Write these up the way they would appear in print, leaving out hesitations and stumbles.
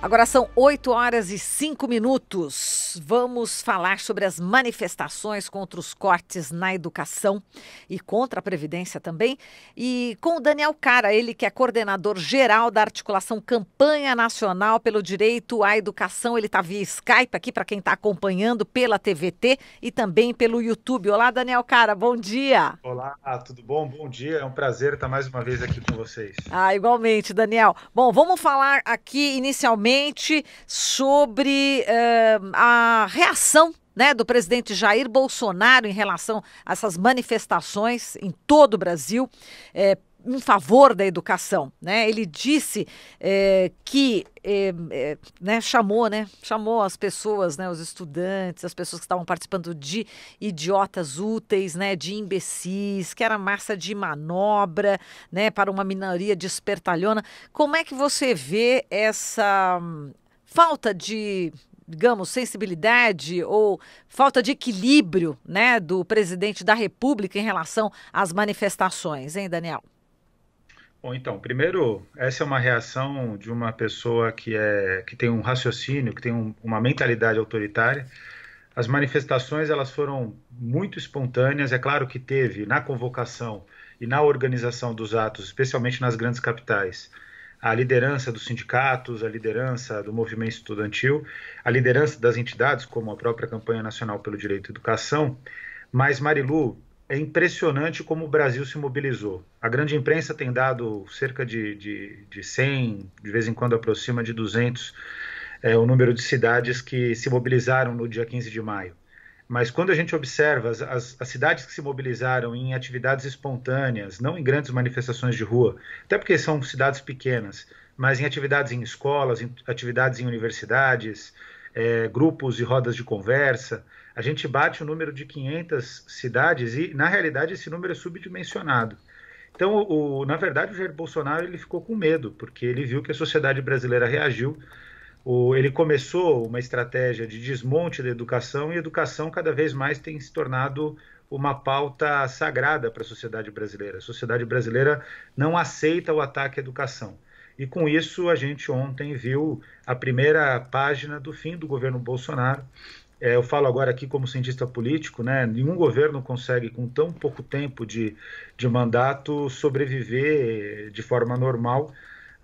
Agora são 8h05. Vamos falar sobre as manifestações contra os cortes na educação e contra a Previdência também. E com o Daniel Cara, ele que é coordenador geral da articulação Campanha Nacional pelo Direito à Educação. Ele está via Skype aqui para quem está acompanhando pela TVT e também pelo YouTube. Olá, Daniel Cara, bom dia. Olá, tudo bom? Bom dia, é um prazer estar mais uma vez aqui com vocês. Igualmente, Daniel. Bom, vamos falar aqui inicialmente sobre a reação, né, do presidente Jair Bolsonaro em relação a essas manifestações em todo o Brasil em favor da educação, né? Ele disse que chamou as pessoas, né, os estudantes, as pessoas que estavam participando de idiotas úteis, né, de imbecis, que era massa de manobra, né, para uma minoria de espertalhona. Como é que você vê essa falta de, digamos, sensibilidade ou falta de equilíbrio, né, do presidente da República em relação às manifestações, hein, Daniel? Bom, então, primeiro, essa é uma reação de uma pessoa que tem um raciocínio, que tem uma mentalidade autoritária. As manifestações, elas foram muito espontâneas. É claro que teve na convocação e na organização dos atos, especialmente nas grandes capitais, a liderança dos sindicatos, a liderança do movimento estudantil, a liderança das entidades, como a própria Campanha Nacional pelo Direito à Educação. Mas, Marilu, é impressionante como o Brasil se mobilizou. A grande imprensa tem dado cerca de 100, de vez em quando aproxima de 200, o número de cidades que se mobilizaram no dia 15 de maio. Mas quando a gente observa as cidades que se mobilizaram em atividades espontâneas, não em grandes manifestações de rua, até porque são cidades pequenas, mas em atividades em escolas, em atividades em universidades, grupos e rodas de conversa, a gente bate o número de 500 cidades e, na realidade, esse número é subdimensionado. Então, na verdade, o Jair Bolsonaro ele ficou com medo, porque ele viu que a sociedade brasileira reagiu. Ele começou uma estratégia de desmonte da educação e a educação cada vez mais tem se tornado uma pauta sagrada para a sociedade brasileira. A sociedade brasileira não aceita o ataque à educação. E com isso a gente ontem viu a primeira página do fim do governo Bolsonaro. Eu falo agora aqui como cientista político, né? Nenhum governo consegue, com tão pouco tempo de mandato, sobreviver de forma normal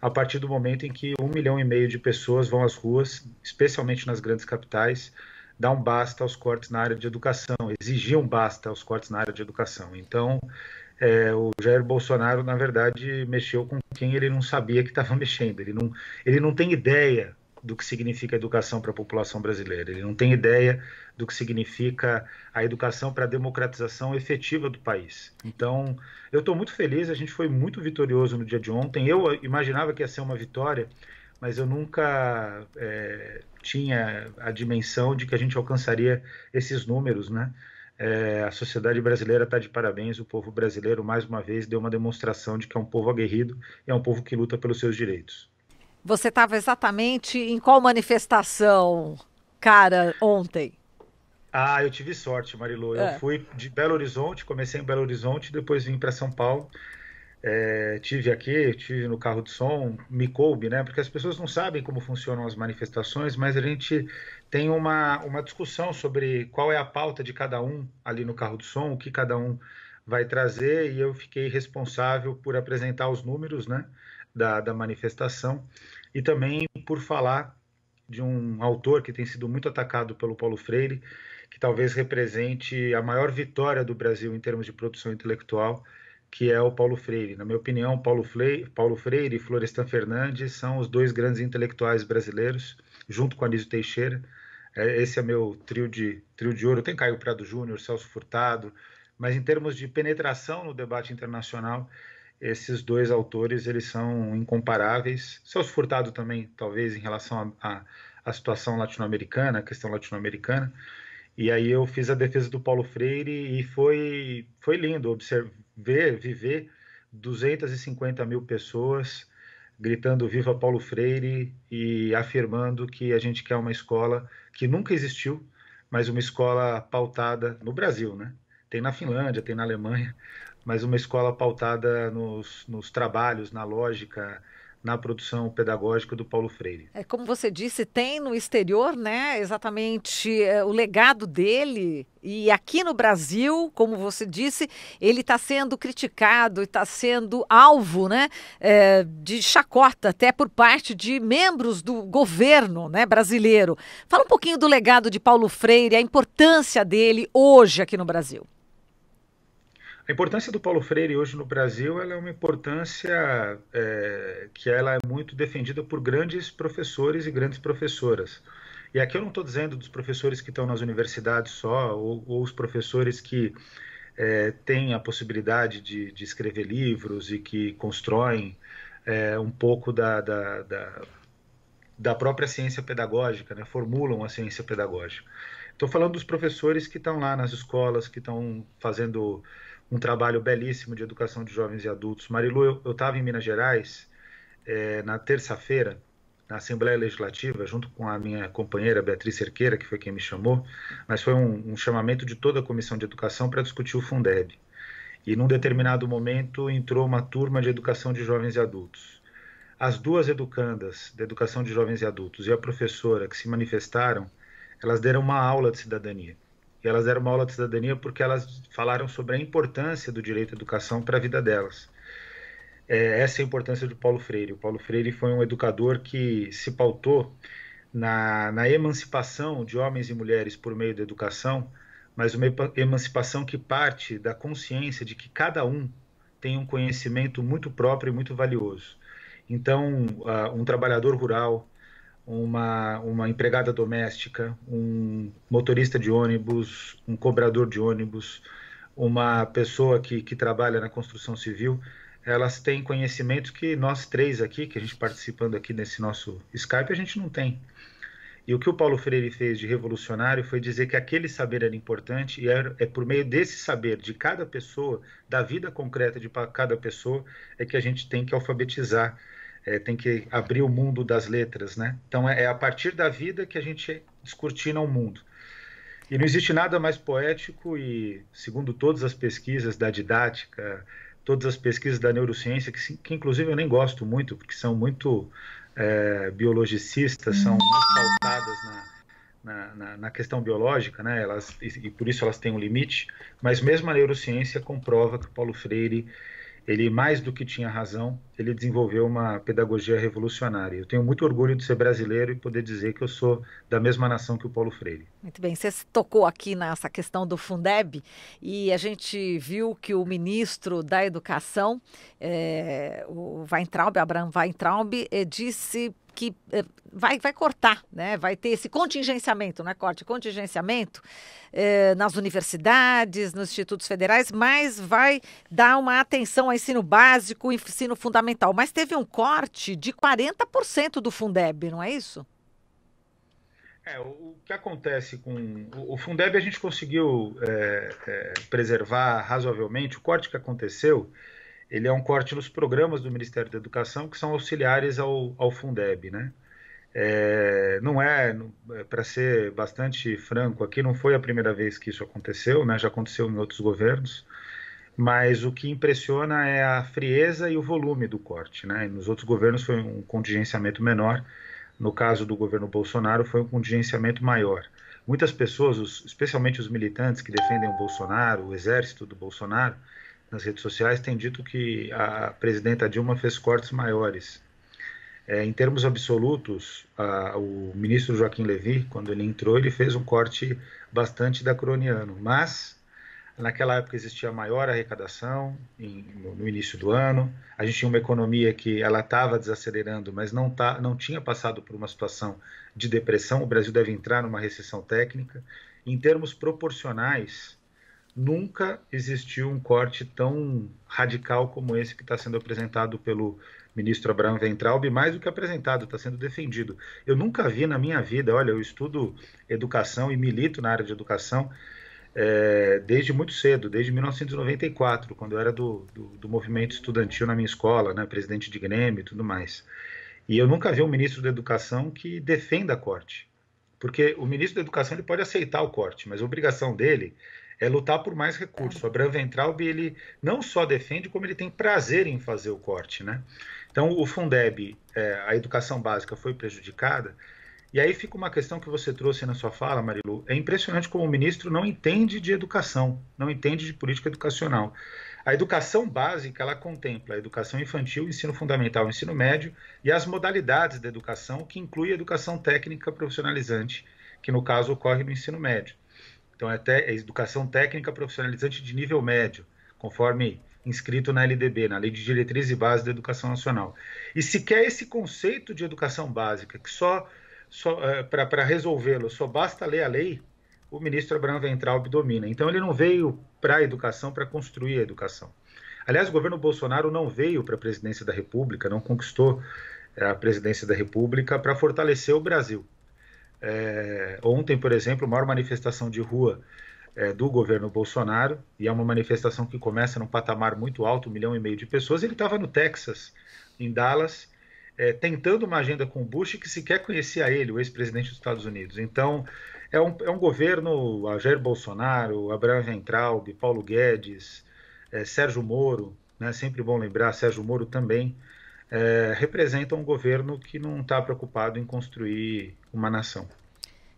a partir do momento em que 1,5 milhão de pessoas vão às ruas, especialmente nas grandes capitais, dar um basta aos cortes na área de educação, exigir um basta aos cortes na área de educação. Então, o Jair Bolsonaro, na verdade, mexeu com quem ele não sabia que estava mexendo. Ele não tem ideia do que significa educação para a população brasileira. Ele não tem ideia do que significa a educação para a democratização efetiva do país. Então, eu estou muito feliz, a gente foi muito vitorioso no dia de ontem. Eu imaginava que ia ser uma vitória, mas eu nunca tinha a dimensão de que a gente alcançaria esses números, né? A sociedade brasileira está de parabéns, o povo brasileiro, mais uma vez, deu uma demonstração de que é um povo aguerrido e é um povo que luta pelos seus direitos. Você estava exatamente em qual manifestação, cara, ontem? Eu tive sorte, Marilu. Eu É. fui de Belo Horizonte, comecei em Belo Horizonte, depois vim para São Paulo. Tive aqui, tive no carro de som, me coube, né? Porque as pessoas não sabem como funcionam as manifestações, mas a gente tem uma discussão sobre qual é a pauta de cada um ali no carro de som, o que cada um vai trazer, e eu fiquei responsável por apresentar os números, né, da manifestação e também por falar de um autor que tem sido muito atacado pelo Paulo Freire, que talvez represente a maior vitória do Brasil em termos de produção intelectual, que é o Paulo Freire. Na minha opinião, Paulo Freire e Florestan Fernandes são os dois grandes intelectuais brasileiros, junto com Anísio Teixeira. Esse é meu trio de ouro. Tem Caio Prado Júnior, Celso Furtado, mas em termos de penetração no debate internacional, esses dois autores eles são incomparáveis. Celso Furtado também, talvez, em relação à situação latino-americana, a questão latino-americana. E aí eu fiz a defesa do Paulo Freire e foi lindo viver 250 mil pessoas gritando Viva Paulo Freire e afirmando que a gente quer uma escola que nunca existiu, mas uma escola pautada no Brasil, né? Tem na Finlândia, tem na Alemanha, mas uma escola pautada nos trabalhos, na lógica, na produção pedagógica do Paulo Freire. Como você disse, tem no exterior, né, exatamente o legado dele. E aqui no Brasil, como você disse, ele está sendo criticado e está sendo alvo, né, de chacota até por parte de membros do governo, né, brasileiro. Fala um pouquinho do legado de Paulo Freire, a importância dele hoje aqui no Brasil. A importância do Paulo Freire hoje no Brasil, ela é uma importância que ela é muito defendida por grandes professores e grandes professoras. E aqui eu não estou dizendo dos professores que estão nas universidades só, ou os professores que têm a possibilidade de escrever livros e que constroem um pouco da própria ciência pedagógica, né? Formulam a ciência pedagógica. Estou falando dos professores que estão lá nas escolas, que estão fazendo um trabalho belíssimo de educação de jovens e adultos. Marilu, eu estava em Minas Gerais na terça-feira, na Assembleia Legislativa, junto com a minha companheira Beatriz Cerqueira, que foi quem me chamou, mas foi um chamamento de toda a Comissão de Educação para discutir o Fundeb. E num determinado momento entrou uma turma de educação de jovens e adultos. As duas educandas da educação de jovens e adultos e a professora que se manifestaram, elas deram uma aula de cidadania. E elas deram uma aula de cidadania porque elas falaram sobre a importância do direito à educação para a vida delas. Essa é a importância do Paulo Freire. O Paulo Freire foi um educador que se pautou na emancipação de homens e mulheres por meio da educação, mas uma emancipação que parte da consciência de que cada um tem um conhecimento muito próprio e muito valioso. Então, um trabalhador rural, uma empregada doméstica, um motorista de ônibus, um cobrador de ônibus, uma pessoa que trabalha na construção civil, elas têm conhecimentos que nós três aqui, que a gente participando aqui nesse nosso Skype, a gente não tem. E o que o Paulo Freire fez de revolucionário foi dizer que aquele saber era importante e é por meio desse saber de cada pessoa, da vida concreta de cada pessoa, é que a gente tem que alfabetizar, tem que abrir o mundo das letras, né? Então é a partir da vida que a gente descortina o mundo. E não existe nada mais poético e, segundo todas as pesquisas da didática, todas as pesquisas da neurociência, que inclusive eu nem gosto muito, porque são muito biologicistas, são muito pautadas na questão biológica, né? E por isso elas têm um limite, mas mesmo a neurociência comprova que o Paulo Freire, ele mais do que tinha razão, ele desenvolveu uma pedagogia revolucionária. Eu tenho muito orgulho de ser brasileiro e poder dizer que eu sou da mesma nação que o Paulo Freire. Muito bem, você tocou aqui nessa questão do Fundeb e a gente viu que o ministro da Educação, o Weintraub, Abraham Weintraub, disse que vai cortar, né? Vai ter esse contingenciamento, não é corte, contingenciamento nas universidades, nos institutos federais, mas vai dar uma atenção ao ensino básico, ensino fundamental. Mas teve um corte de 40% do Fundeb, não é isso? O que acontece com o Fundeb, a gente conseguiu preservar razoavelmente. O corte que aconteceu, ele é um corte nos programas do Ministério da Educação que são auxiliares ao Fundeb, né? Não para ser bastante franco aqui, não foi a primeira vez que isso aconteceu, né? Já aconteceu em outros governos, mas o que impressiona é a frieza e o volume do corte, né? Nos outros governos foi um contingenciamento menor. No caso do governo Bolsonaro, foi um contingenciamento maior. Muitas pessoas, especialmente os militantes que defendem o Bolsonaro, o exército do Bolsonaro, nas redes sociais, têm dito que a presidenta Dilma fez cortes maiores. Em termos absolutos, o ministro Joaquim Levy, quando ele entrou, ele fez um corte bastante dacroniano, mas naquela época existia maior arrecadação no início do ano. A gente tinha uma economia que ela estava desacelerando, mas não tinha passado por uma situação de depressão. O Brasil deve entrar numa recessão técnica. Em termos proporcionais, nunca existiu um corte tão radical como esse que está sendo apresentado pelo ministro Abraham Weintraub, mais do que apresentado, está sendo defendido. Eu nunca vi na minha vida, olha, eu estudo educação e milito na área de educação, desde muito cedo, desde 1994, quando eu era do movimento estudantil na minha escola, né, presidente de Grêmio e tudo mais. E eu nunca vi um ministro da Educação que defenda corte. Porque o ministro da Educação ele pode aceitar o corte, mas a obrigação dele é lutar por mais recursos. O Abraham Weintraub, ele não só defende, como ele tem prazer em fazer o corte, né? Então, o Fundeb, a educação básica foi prejudicada, e aí fica uma questão que você trouxe na sua fala, Marilu. É impressionante como o ministro não entende de educação, não entende de política educacional. A educação básica, ela contempla a educação infantil, ensino fundamental, ensino médio e as modalidades da educação, que inclui a educação técnica profissionalizante, que no caso ocorre no ensino médio. Então, é educação técnica profissionalizante de nível médio, conforme inscrito na LDB, na Lei de Diretriz e Base da Educação Nacional. E sequer esse conceito de educação básica, que para resolvê-lo só basta ler a lei, o ministro Abraham Weintraub domina. Então, ele não veio para a educação para construir a educação. Aliás, o governo Bolsonaro não veio para a presidência da República, não conquistou a presidência da República para fortalecer o Brasil. Ontem, por exemplo, a maior manifestação de rua do governo Bolsonaro, e é uma manifestação que começa num patamar muito alto, 1,5 milhão de pessoas, ele estava no Texas, em Dallas, tentando uma agenda com o Bush que sequer conhecia ele, o ex-presidente dos Estados Unidos. Então, é um governo, Jair Bolsonaro, Abraham Weintraub, Paulo Guedes, Sérgio Moro, né, sempre bom lembrar, Sérgio Moro também, representam um governo que não está preocupado em construir uma nação.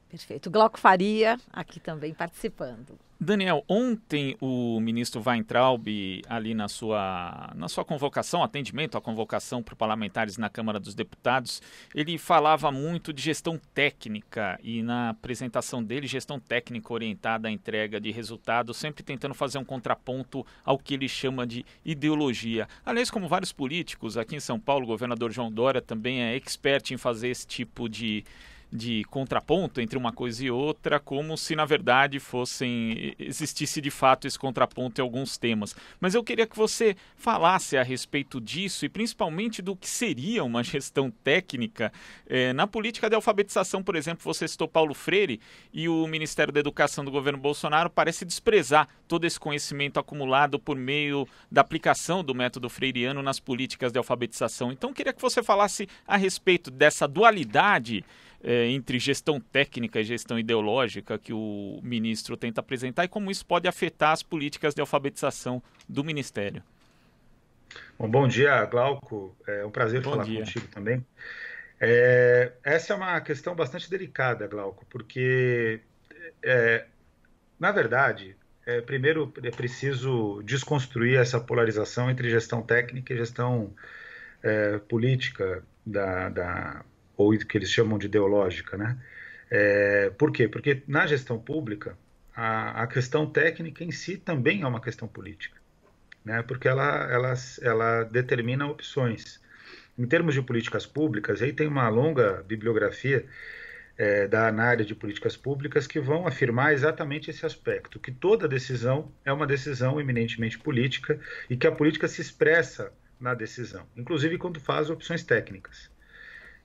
Perfeito. Glauco Faria, aqui também participando. Daniel, ontem o ministro Weintraub, ali na sua convocação, atendimento à convocação por parlamentares na Câmara dos Deputados, ele falava muito de gestão técnica e na apresentação dele, gestão técnica orientada à entrega de resultados, sempre tentando fazer um contraponto ao que ele chama de ideologia. Aliás, como vários políticos, aqui em São Paulo, o governador João Dória também é expert em fazer esse tipo de contraponto entre uma coisa e outra, como se na verdade existisse de fato esse contraponto em alguns temas. Mas eu queria que você falasse a respeito disso e principalmente do que seria uma gestão técnica na política de alfabetização. Por exemplo, você citou Paulo Freire e o Ministério da Educação do governo Bolsonaro parece desprezar todo esse conhecimento acumulado por meio da aplicação do método freiriano nas políticas de alfabetização. Então eu queria que você falasse a respeito dessa dualidade entre gestão técnica e gestão ideológica que o ministro tenta apresentar e como isso pode afetar as políticas de alfabetização do Ministério. Bom dia, Glauco. É um prazer falar contigo também. Essa é uma questão bastante delicada, Glauco, porque, na verdade, primeiro é preciso desconstruir essa polarização entre gestão técnica e gestão política ou que eles chamam de ideológica, né? Por quê? Porque na gestão pública, a questão técnica em si também é uma questão política, né? Porque ela determina opções. Em termos de políticas públicas, aí tem uma longa bibliografia na área de políticas públicas que vão afirmar exatamente esse aspecto, que toda decisão é uma decisão eminentemente política e que a política se expressa na decisão, inclusive quando faz opções técnicas.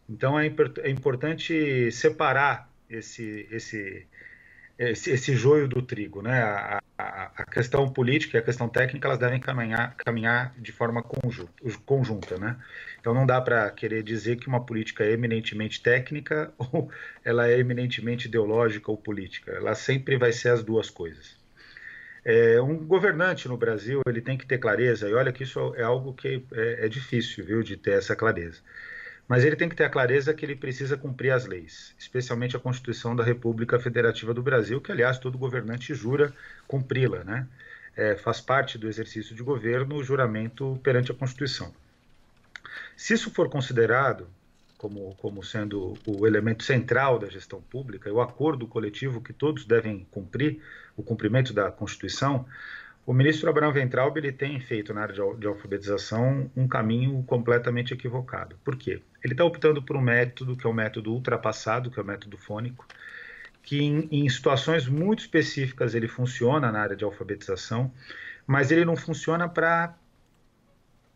Então é importante separar esse joio do trigo, né? A questão política e a questão técnica, elas devem caminhar de forma conjunta, né? Então não dá para querer dizer que uma política é eminentemente técnica ou ela é eminentemente ideológica ou política. Ela sempre vai ser as duas coisas. Um governante no Brasil, ele tem que ter clareza, e olha que isso é algo que é difícil, viu, de ter essa clareza. Mas ele tem que ter a clareza que ele precisa cumprir as leis, especialmente a Constituição da República Federativa do Brasil, que, aliás, todo governante jura cumpri-la, né? Faz parte do exercício de governo o juramento perante a Constituição. Se isso for considerado como sendo o elemento central da gestão pública, o acordo coletivo que todos devem cumprir, o cumprimento da Constituição, o ministro Abraham Weintraub ele tem feito na área de alfabetização um caminho completamente equivocado. Por quê? Ele está optando por um método que é um método ultrapassado, que é o método fônico, que em situações muito específicas ele funciona na área de alfabetização, mas ele não funciona para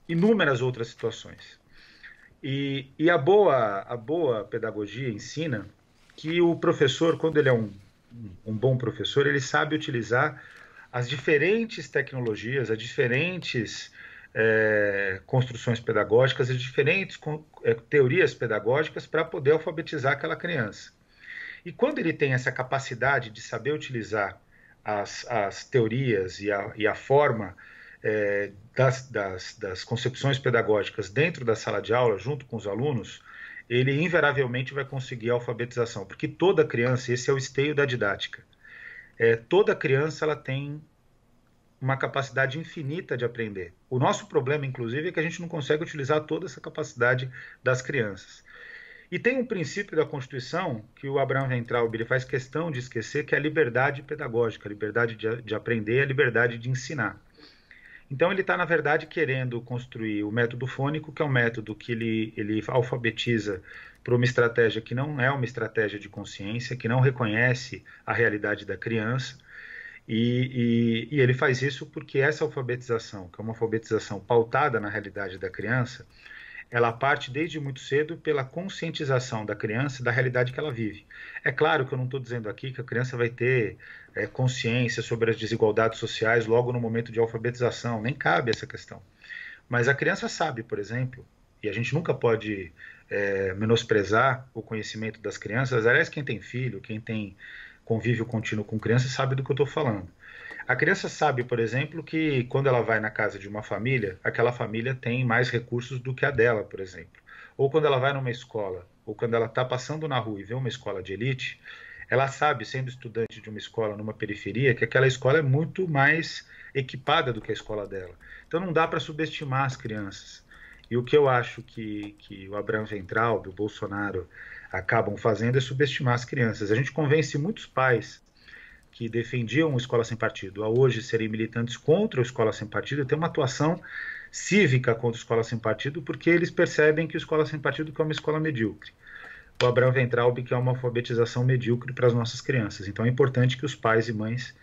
inúmeras outras situações. E a boa pedagogia ensina que o professor, quando ele é um bom professor, ele sabe utilizar as diferentes tecnologias, as diferentes construções pedagógicas, as diferentes teorias pedagógicas para poder alfabetizar aquela criança. E quando ele tem essa capacidade de saber utilizar as teorias e a forma das concepções pedagógicas dentro da sala de aula, junto com os alunos, ele invariavelmente vai conseguir a alfabetização, porque toda criança, esse é o esteio da didática, toda criança ela tem uma capacidade infinita de aprender. O nosso problema, inclusive, é que a gente não consegue utilizar toda essa capacidade das crianças. E tem um princípio da Constituição que o Abraham Weintraub ele faz questão de esquecer, que é a liberdade pedagógica, a liberdade de aprender, a liberdade de ensinar. Então ele está, na verdade, querendo construir o método fônico, que é um método que ele alfabetiza para uma estratégia que não é uma estratégia de consciência, que não reconhece a realidade da criança, e ele faz isso porque essa alfabetização, que é uma alfabetização pautada na realidade da criança, ela parte desde muito cedo pela conscientização da criança da realidade que ela vive. É claro que eu não estou dizendo aqui que a criança vai ter consciência sobre as desigualdades sociais logo no momento de alfabetização, nem cabe essa questão. Mas a criança sabe, por exemplo, e a gente nunca pode menosprezar o conhecimento das crianças. Aliás, quem tem filho, quem tem convívio contínuo com criança, sabe do que eu estou falando. A criança sabe, por exemplo, que quando ela vai na casa de uma família, aquela família tem mais recursos do que a dela, por exemplo. Ou quando ela vai numa escola, ou quando ela está passando na rua e vê uma escola de elite, ela sabe, sendo estudante de uma escola numa periferia, que aquela escola é muito mais equipada do que a escola dela. Então não dá para subestimar as crianças. E o que eu acho que o Abraham Weintraub, o Bolsonaro, acabam fazendo é subestimar as crianças. A gente convence muitos pais que defendiam a escola sem partido a hoje serem militantes contra a escola sem partido, ter uma atuação cívica contra a escola sem partido, porque eles percebem que a escola sem partido é uma escola medíocre. O Abraham Weintraub quer uma alfabetização medíocre para as nossas crianças. Então é importante que os pais e mães,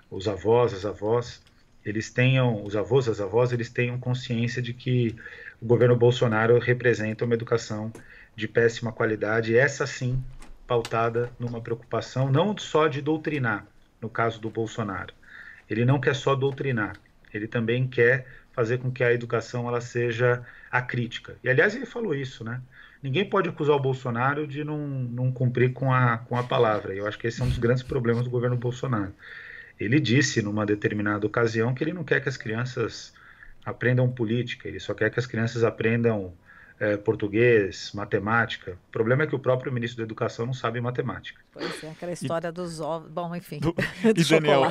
os avós, as avós, eles tenham, os avós, as avós, eles tenham consciência de que o governo Bolsonaro representa uma educação de péssima qualidade, essa sim pautada numa preocupação não só de doutrinar, no caso do Bolsonaro. Ele não quer só doutrinar, ele também quer fazer com que a educação ela seja acrítica. E, aliás, ele falou isso, né? Ninguém pode acusar o Bolsonaro de não cumprir com a palavra. Eu acho que esse é um dos grandes problemas do governo Bolsonaro. Ele disse, numa determinada ocasião, que ele não quer que as crianças aprendam política, ele só quer que as crianças aprendam português, matemática. O problema é que o próprio ministro da Educação não sabe matemática. Pois é, aquela história dos ovos. Bom, enfim. E Daniel,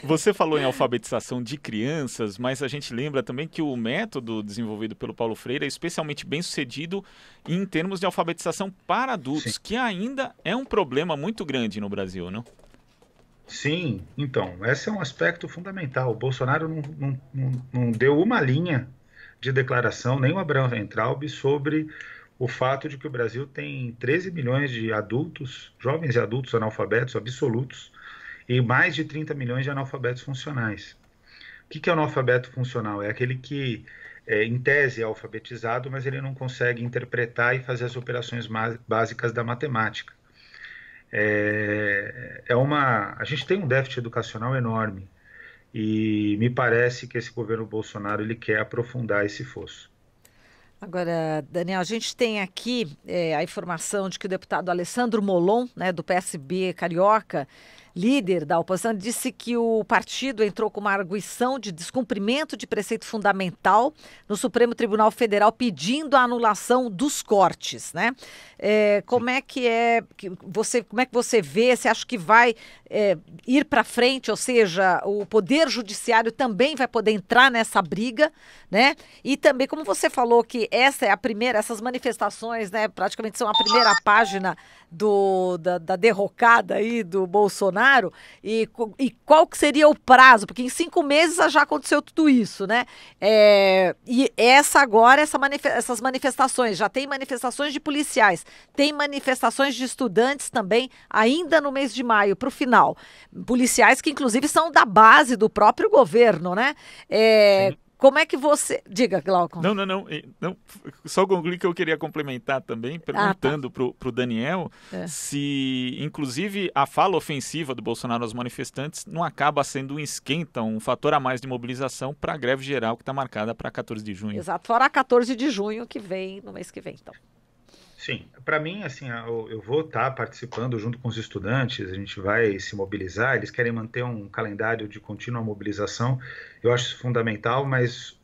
você falou em alfabetização de crianças, mas a gente lembra também que o método desenvolvido pelo Paulo Freire é especialmente bem sucedido em termos de alfabetização para adultos, Sim. que ainda é um problema muito grande no Brasil, não? Sim, então, esse é um aspecto fundamental. O Bolsonaro não deu uma linha de declaração, nem o Abraham Weintraub, sobre o fato de que o Brasil tem 13 milhões de adultos, jovens e adultos analfabetos absolutos, e mais de 30 milhões de analfabetos funcionais. O que é analfabeto funcional? É aquele que, em tese, é alfabetizado, mas ele não consegue interpretar e fazer as operações básicas da matemática. A gente tem um déficit educacional enorme. E me parece que esse governo Bolsonaro ele quer aprofundar esse fosso. Agora, Daniel, a gente tem aqui a informação de que o deputado Alessandro Molon, né, do PSB carioca, líder da oposição, disse que o partido entrou com uma arguição de descumprimento de preceito fundamental no Supremo Tribunal Federal pedindo a anulação dos cortes, né? Como é que você vê? Você acha que vai ir para frente? Ou seja, o Poder Judiciário também vai poder entrar nessa briga, né? E também, como você falou que essa é a primeira, essas manifestações, né, praticamente são a primeira página da derrocada aí do Bolsonaro, e qual que seria o prazo? Porque em 5 meses já aconteceu tudo isso, né? E essas manifestações, já tem manifestações de policiais, tem manifestações de estudantes também, ainda no mês de maio, para o final. Policiais que, inclusive, são da base do próprio governo, né? Como é que você... Diga, Glauco. Não. Só concluir que eu queria complementar também, perguntando para o Daniel se, inclusive, a fala ofensiva do Bolsonaro aos manifestantes não acaba sendo um esquenta, um fator a mais de mobilização para a greve geral que está marcada para 14 de junho. Exato, fora a 14 de junho que vem, no mês que vem, então. Sim, para mim, assim, eu vou estar participando junto com os estudantes, a gente vai se mobilizar, eles querem manter um calendário de contínua mobilização, eu acho isso fundamental, mas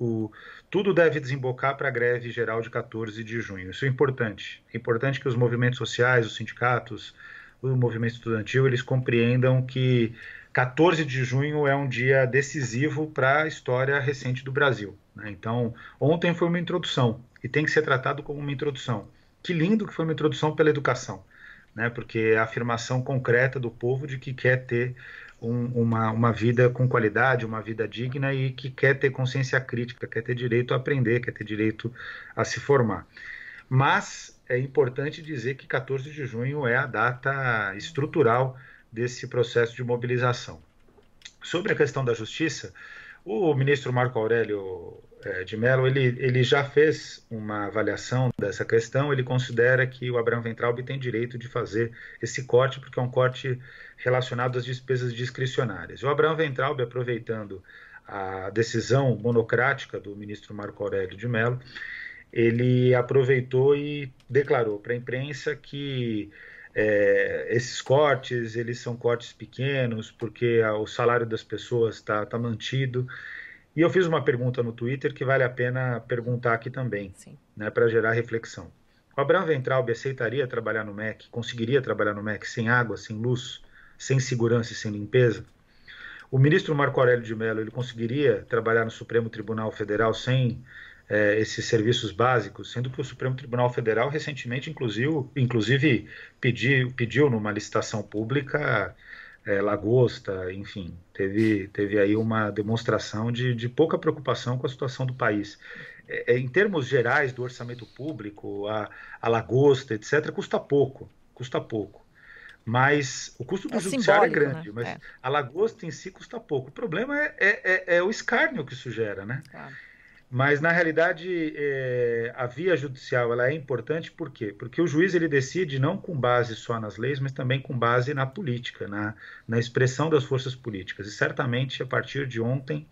tudo deve desembocar para a greve geral de 14 de junho, isso é importante que os movimentos sociais, os sindicatos, o movimento estudantil, eles compreendam que 14 de junho é um dia decisivo para a história recente do Brasil, né? Então, ontem foi uma introdução, e tem que ser tratado como uma introdução. Que lindo que foi uma introdução pela educação, né? Porque é a afirmação concreta do povo de que quer ter uma vida com qualidade, uma vida digna e que quer ter consciência crítica, quer ter direito a aprender, quer ter direito a se formar. Mas é importante dizer que 14 de junho é a data estrutural desse processo de mobilização. Sobre a questão da justiça, o ministro Marco Aurélio de Mello, ele já fez uma avaliação dessa questão, ele considera que o Abraham Weintraub tem direito de fazer esse corte, porque é um corte relacionado às despesas discricionárias. O Abraham Weintraub, aproveitando a decisão monocrática do ministro Marco Aurélio de Mello, ele aproveitou e declarou para a imprensa que esses cortes, eles são cortes pequenos, porque o salário das pessoas está mantido. E eu fiz uma pergunta no Twitter que vale a pena perguntar aqui também, né, para gerar reflexão. O Abraham Weintraub aceitaria trabalhar no MEC, conseguiria trabalhar no MEC sem água, sem luz, sem segurança e sem limpeza? O ministro Marco Aurélio de Mello, ele conseguiria trabalhar no Supremo Tribunal Federal sem esses serviços básicos, sendo que o Supremo Tribunal Federal recentemente, inclusive pediu numa licitação pública lagosta, enfim, teve aí uma demonstração de pouca preocupação com a situação do país. Em termos gerais do orçamento público, a lagosta, etc., custa pouco, mas o custo do judiciário é grande, né? Mas a lagosta em si custa pouco. O problema é o escárnio que isso gera, né? Claro. Mas, na realidade, a via judicial ela é importante, por quê? Porque o juiz ele decide não com base só nas leis, mas também com base na política, na expressão das forças políticas. E, certamente, a partir de ontem,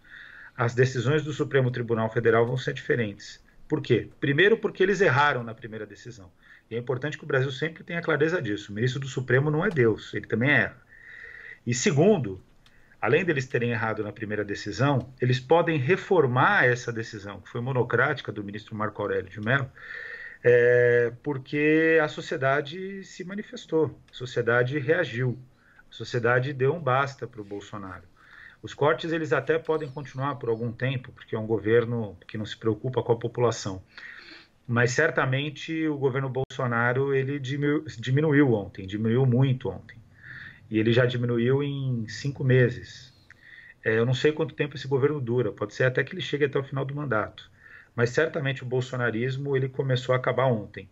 as decisões do Supremo Tribunal Federal vão ser diferentes. Por quê? Primeiro, porque eles erraram na primeira decisão. E é importante que o Brasil sempre tenha clareza disso. O ministro do Supremo não é Deus, ele também erra. E, segundo, além deles terem errado na primeira decisão, eles podem reformar essa decisão, que foi monocrática do ministro Marco Aurélio de Mello, porque a sociedade se manifestou, a sociedade reagiu, a sociedade deu um basta para o Bolsonaro. Os cortes eles até podem continuar por algum tempo, porque é um governo que não se preocupa com a população. Mas certamente o governo Bolsonaro ele diminuiu ontem, diminuiu muito ontem. E ele já diminuiu em 5 meses. Eu não sei quanto tempo esse governo dura, pode ser até que ele chegue até o final do mandato. Mas certamente o bolsonarismo ele começou a acabar ontem.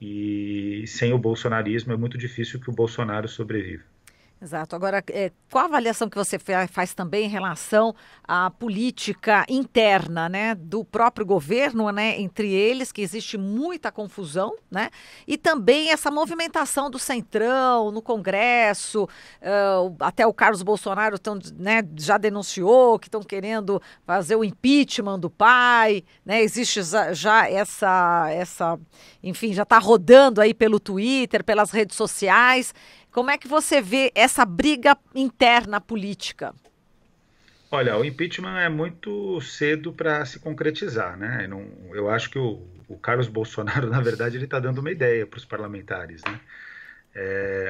E sem o bolsonarismo é muito difícil que o Bolsonaro sobreviva. Exato. Agora, qual a avaliação que você faz também em relação à política interna, né, do próprio governo, né, entre eles, que existe muita confusão, né, e também essa movimentação do Centrão no Congresso, até o Carlos Bolsonaro né, já denunciou que estão querendo fazer o impeachment do pai, né, existe já essa, enfim, já está rodando aí pelo Twitter, pelas redes sociais. Como é que você vê essa briga interna política? Olha, o impeachment é muito cedo para se concretizar, né? Eu acho que o Carlos Bolsonaro, na verdade, ele está dando uma ideia para os parlamentares, né?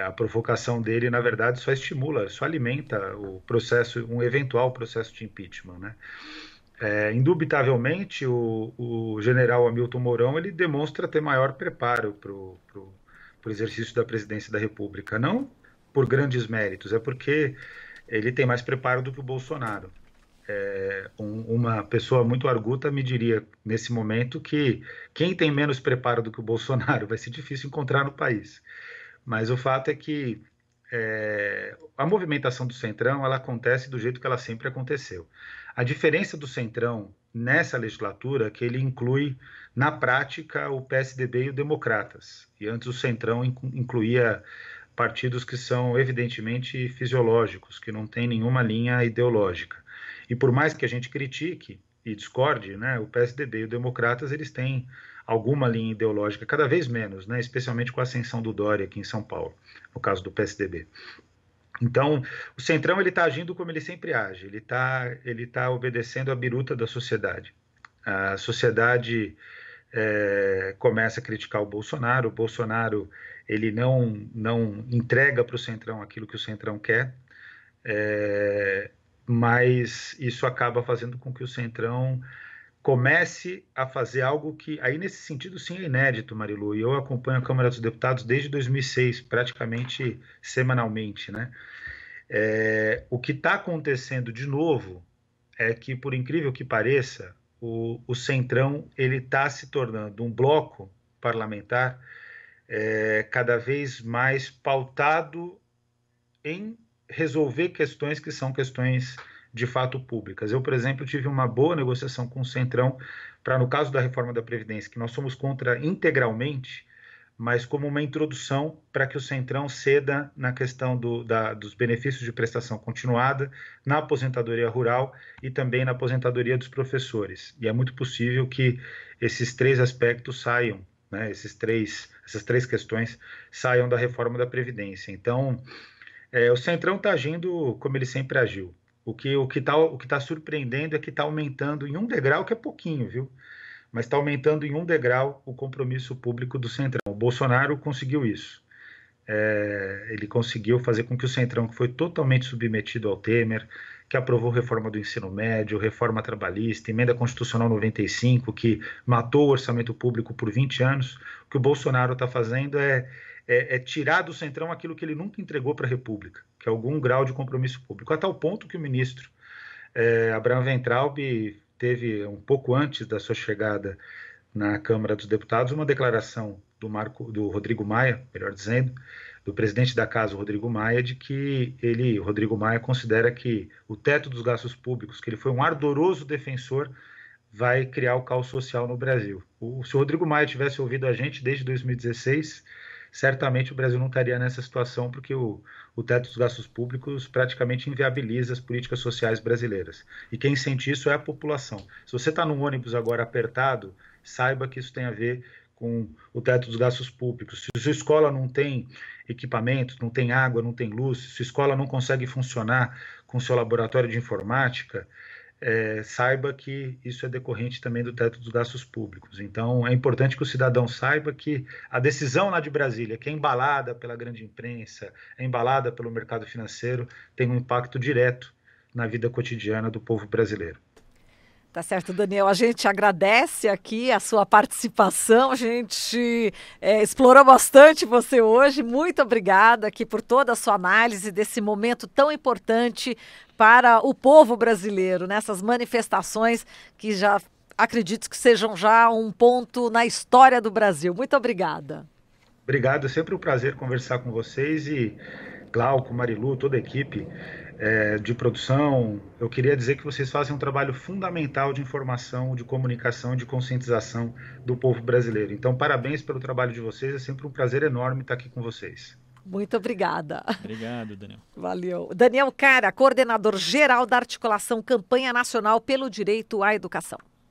A provocação dele, na verdade, só estimula, só alimenta o processo, um eventual processo de impeachment, né? Indubitavelmente, o general Hamilton Mourão, ele demonstra ter maior preparo para o exercício da presidência da República. Não por grandes méritos, é porque ele tem mais preparo do que o Bolsonaro. Uma pessoa muito arguta me diria, nesse momento, que quem tem menos preparo do que o Bolsonaro vai ser difícil encontrar no país. Mas o fato é que a movimentação do Centrão ela acontece do jeito que ela sempre aconteceu. A diferença do Centrão nessa legislatura é que ele inclui, na prática, o PSDB e o Democratas. E antes o Centrão incluía partidos que são evidentemente fisiológicos, que não têm nenhuma linha ideológica. E por mais que a gente critique e discorde, né, o PSDB e o Democratas eles têm alguma linha ideológica, cada vez menos, né? Especialmente com a ascensão do Dória aqui em São Paulo, no caso do PSDB. Então, o Centrão ele está agindo como ele sempre age, ele tá obedecendo a biruta da sociedade. A sociedade começa a criticar o Bolsonaro ele não entrega para o Centrão aquilo que o Centrão quer, mas isso acaba fazendo com que o Centrão comece a fazer algo que, aí nesse sentido sim é inédito, Marilu, e eu acompanho a Câmara dos Deputados desde 2006, praticamente semanalmente, né? O que está acontecendo de novo é que, por incrível que pareça, o Centrão ele está se tornando um bloco parlamentar cada vez mais pautado em resolver questões que são questões de fato públicas. Eu, por exemplo, tive uma boa negociação com o Centrão para, no caso da reforma da Previdência, que nós somos contra integralmente, mas como uma introdução para que o Centrão ceda na questão dos benefícios de prestação continuada, na aposentadoria rural e também na aposentadoria dos professores. E é muito possível que esses três aspectos saiam, né, essas três questões saiam da reforma da Previdência. Então, o Centrão está agindo como ele sempre agiu. O que tá surpreendendo é que está aumentando em um degrau, que é pouquinho, viu? Mas está aumentando em um degrau o compromisso público do Centrão. O Bolsonaro conseguiu isso. Ele conseguiu fazer com que o Centrão, que foi totalmente submetido ao Temer, que aprovou reforma do ensino médio, reforma trabalhista, emenda constitucional 95, que matou o orçamento público por 20 anos, o que o Bolsonaro está fazendo é tirar do Centrão aquilo que ele nunca entregou para a República, que é algum grau de compromisso público, a tal ponto que o ministro Abraham Weintraub teve, um pouco antes da sua chegada na Câmara dos Deputados, uma declaração do Rodrigo Maia, melhor dizendo, do presidente da casa, Rodrigo Maia, de que Rodrigo Maia, considera que o teto dos gastos públicos, que ele foi um ardoroso defensor, vai criar o caos social no Brasil. Se o Rodrigo Maia tivesse ouvido a gente desde 2016, certamente o Brasil não estaria nessa situação, porque o teto dos gastos públicos praticamente inviabiliza as políticas sociais brasileiras. E quem sente isso é a população. Se você está num ônibus agora apertado, saiba que isso tem a ver com o teto dos gastos públicos. Se a sua escola não tem equipamentos, não tem água, não tem luz, se a escola não consegue funcionar com seu laboratório de informática, saiba que isso é decorrente também do teto dos gastos públicos. Então, é importante que o cidadão saiba que a decisão lá de Brasília, que é embalada pela grande imprensa, é embalada pelo mercado financeiro, tem um impacto direto na vida cotidiana do povo brasileiro. Tá certo, Daniel. A gente agradece aqui a sua participação. A gente explorou bastante você hoje. Muito obrigada aqui por toda a sua análise desse momento tão importante para o povo brasileiro, nessas manifestações que já acredito que sejam já um ponto na história do Brasil. Muito obrigada. Obrigado, é sempre um prazer conversar com vocês e Glauco, Marilu, toda a equipe de produção. Eu queria dizer que vocês fazem um trabalho fundamental de informação, de comunicação, de conscientização do povo brasileiro. Então, parabéns pelo trabalho de vocês, é sempre um prazer enorme estar aqui com vocês. Muito obrigada. Obrigado, Daniel. Valeu. Daniel Cara, coordenador geral da Articulação Campanha Nacional pelo Direito à Educação.